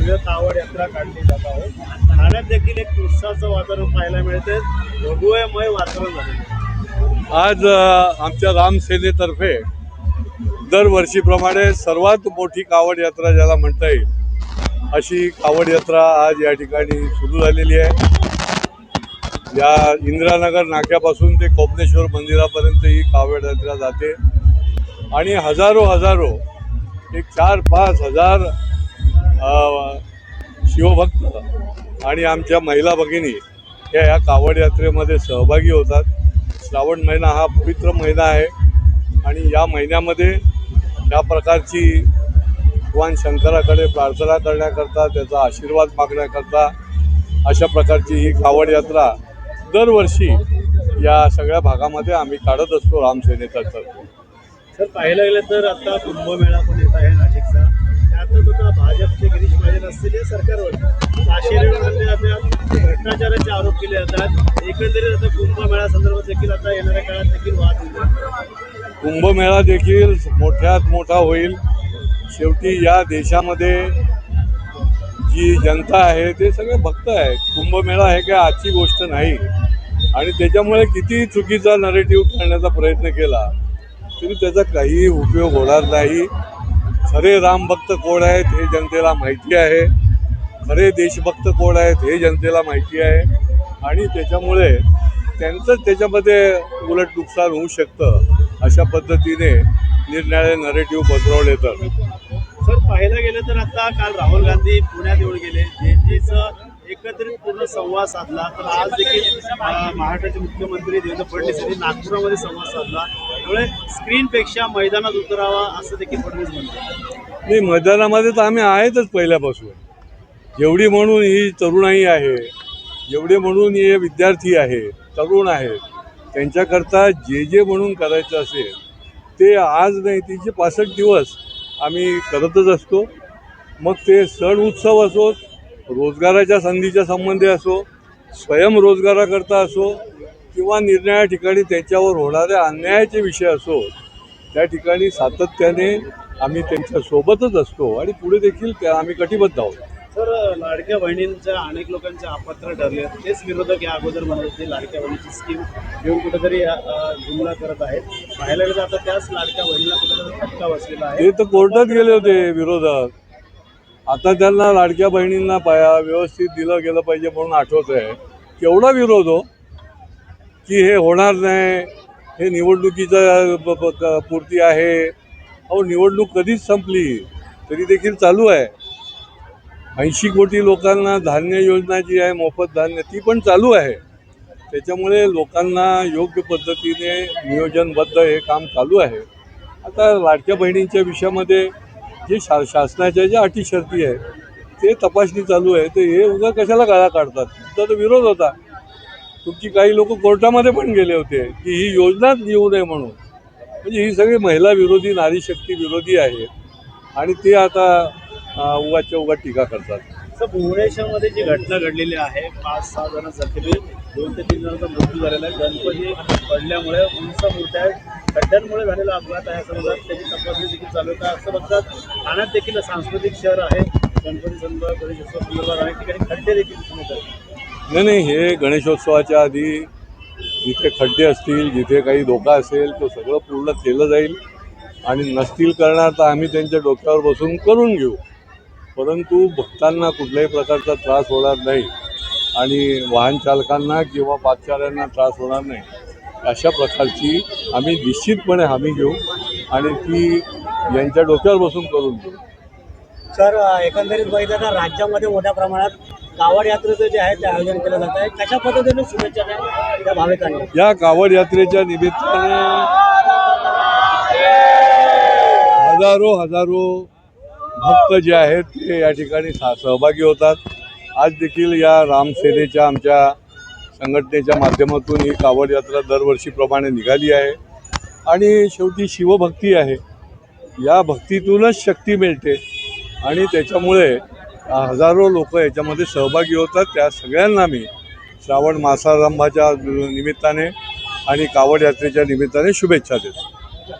भव्य कावड यात्रा काढली जात आहे। ठाण्यात देखील एक उत्साहाचं वातावरण पाहायला मिळते, भगवमय वातावरण झाले। आज आमच्या रामसेनेतर्फे दरवर्षीप्रमाणे सर्वात मोठी कावड यात्रा ज्याला म्हणता येईल अशी कावड यात्रा आज या ठिकाणी सुरू झालेली आहे। या इंदिरानगर नाक्यापासून ते कोपनेश्वर मंदिरापर्यंत ही कावड यात्रा जाते आणि हजारो एक 4-5 हजार शिवभक्त आणि आमच्या महिला भगिनी या कावड यात्रेमध्ये सहभागी होतात। श्रावण महिना हा पवित्र महिना आहे आणि या महिन्यामध्ये या प्रकारची भगवान शंकराकडे प्रार्थना करण्याकरता, त्याचा आशीर्वाद मागण्याकरता अशा प्रकारची ही कावड यात्रा दरवर्षी या सगळ्या भागामध्ये आम्ही काढत असतो रामसेनेतर्फे। सर, पाहायला गेलं तर आता कुंभमेळा पण येत आहे नाशिकचा, त्यातच आता भाजपचे गिरीश महाजन असतील या सरकारवर भ्रष्टाचाराचे आरोप केले जातात। एकंदरीत आता कुंभमेळा संदर्भात देखील आता येणाऱ्या काळात देखील वाद होईल। कुंभमेळा देखील मोठ्यात मोठा होईल। शेवटी या देशामध्ये जी जनता आहे ते सगळे भक्त आहेत। कुंभमेळा हे काय आजची गोष्ट नाही आणि त्याच्यामुळे किती चुकीचा नरेटिव्ह करण्याचा प्रयत्न केला तरी त्याचा काही उपयोग होणार नाही। खरे रामभक्त कोण आहेत हे जनतेला माहिती आहे, खरे देशभक्त कोण आहेत हे जनतेला माहिती आहे आणि त्याच्यामुळे त्यांचंच त्याच्यामध्ये उलट नुकसान होऊ शकतं। अशा पद्धतीने निरनिराळे नरेटिव्ह पसरवले तर सर, पाहायला गेलं तर आता काल राहुल गांधी पुण्यात येऊन गेले, जेजेचं एकत्रित पूर्ण संवाद साधला। तर आज देखील महाराष्ट्राचे मुख्यमंत्री देवेंद्र फडणवीस यांनी नागपुरामध्ये संवाद साधला। त्यामुळे स्क्रीनपेक्षा मैदानात उतरावा असं देखील फडणवीस म्हणतात। नाही, मैदानामध्ये तर आम्ही आहेतच पहिल्यापासून। जेवढी म्हणून ही तरुणाई आहे, जेवढे म्हणून हे विद्यार्थी आहे, तरुण आहेत, त्यांच्याकरता जे म्हणून करायचं असेल ते आज नाही 365 दिवस आम्ही करतच असतो। मग ते सण उत्सव असो, रोजगाराच्या संधीच्या संबंधी असो, स्वयंरोजगाराकरता असो किंवा निरनिराळ्या ठिकाणी त्याच्यावर होणाऱ्या अन्यायाचे विषय असो, त्या ठिकाणी सातत्याने आम्ही त्यांच्यासोबतच असतो आणि पुढे देखील आम्ही कटिबद्ध आहोत। सर, लाडक्या बहिणींच्या अनेक लोकांचे अपात्र ठरले, तेच विरोधक या अगोदर म्हणत होते लाडक्या बहिणीची स्कीम घेऊन कुठेतरी जुमला करत आहेत। पाहायला गेलं आता त्याच लाडक्या बहिणीला कुठेतरी फटका बसलेला आहे। ते तर कोर्टात गेले होते विरोधक, आता त्यांना लाडक्या बहिणींना व्यवस्थित दिलं गेलं पाहिजे म्हणून आठवत आहे। केवढा विरोध हो की हे होणार नाही, हे निवडणुकीचा पूर्ती आहे। अहो, निवडणूक कधीच संपली तरी देखील चालू आहे। 80 कोटी लोकांना धान्य योजना जी आहे मोफत धान्य ती पण चालू आहे। त्याच्यामुळे लोकांना योग्य पद्धतीने नियोजनबद्ध हे काम चालू आहे। आता लाडक्या बहिणींच्या विषयामध्ये जे शासनाच्या ज्या अटी शर्ती आहेत ते तपासणी चालू आहे। तर हे उगा कशाला गाळा काढतात? तुमचा तर विरोध होता, तुमची काही लोक कोर्टामध्ये पण गेले होते की ही योजनाच येऊ नये म्हणून। म्हणजे ही सगळी महिला विरोधी, नारी शक्ती विरोधी आहेत आणि ते आता उगाच्या उगा टीका करतात। सर, भुवनेश्वरमध्ये जी घटना घडलेली आहे, 5-6 जण जखमी, 2 ते 3 जणांचा मृत्यू झालेला आहे। गणपती पडल्यामुळे उंच मूर्त्या आहेत, खड्ड्यांमुळे झालेला अपघात आहे असं म्हणतात, त्याची तपासणी देखील चालू आहे असं बघतात। ठाण्यात देखील सांस्कृतिक शहर आहे, गणपती संदर्भात गणेशोत्सव संदर्भात अनेक ठिकाणी खड्डे देखील दिसून येतात। नाही, हे गणेशोत्सवाच्या आधी जिथे खड्डे असतील, जिथे काही धोका असेल तो सगळं पूर्ण केलं जाईल आणि नसतील करणार तर आम्ही त्यांच्या डोक्यावर बसून करून घेऊ, परंतु भक्तांना कुठल्याही प्रकारचा त्रास होणार नाही आणि वाहन चालकांना किंवा पादचाऱ्यांना त्रास होणार नाही अशा प्रकारची आम्ही निश्चितपणे हमी घेऊ आणि ती यांच्या डोक्यावर बसून करून घेऊ। सर, एकंदरीत बघितलं तर राज्यामध्ये मोठ्या प्रमाणात कावड यात्रेचं जे आहे ते आयोजन केलं जात आहे, कशा पद्धतीने शुभेच्छा द्या त्या भाविकांना? या कावड यात्रेच्या निमित्ताने हजारो भक्त जे आहेत ते या ठिकाणी सहभागी होतात। आज देखील या रामसेनेच्या आमच्या संघटनेच्या माध्यमातून ही कावड यात्रा दरवर्षीप्रमाणे निघाली आहे आणि शेवटी शिवभक्ती आहे, या भक्तीतूनच शक्ती मिळते आणि त्याच्यामुळे हजारो लोक याच्यामध्ये सहभागी होतात। त्या सगळ्यांना मी श्रावण मासारंभाच्या निमित्ताने आणि कावड यात्रेच्या निमित्ताने शुभेच्छा देतो।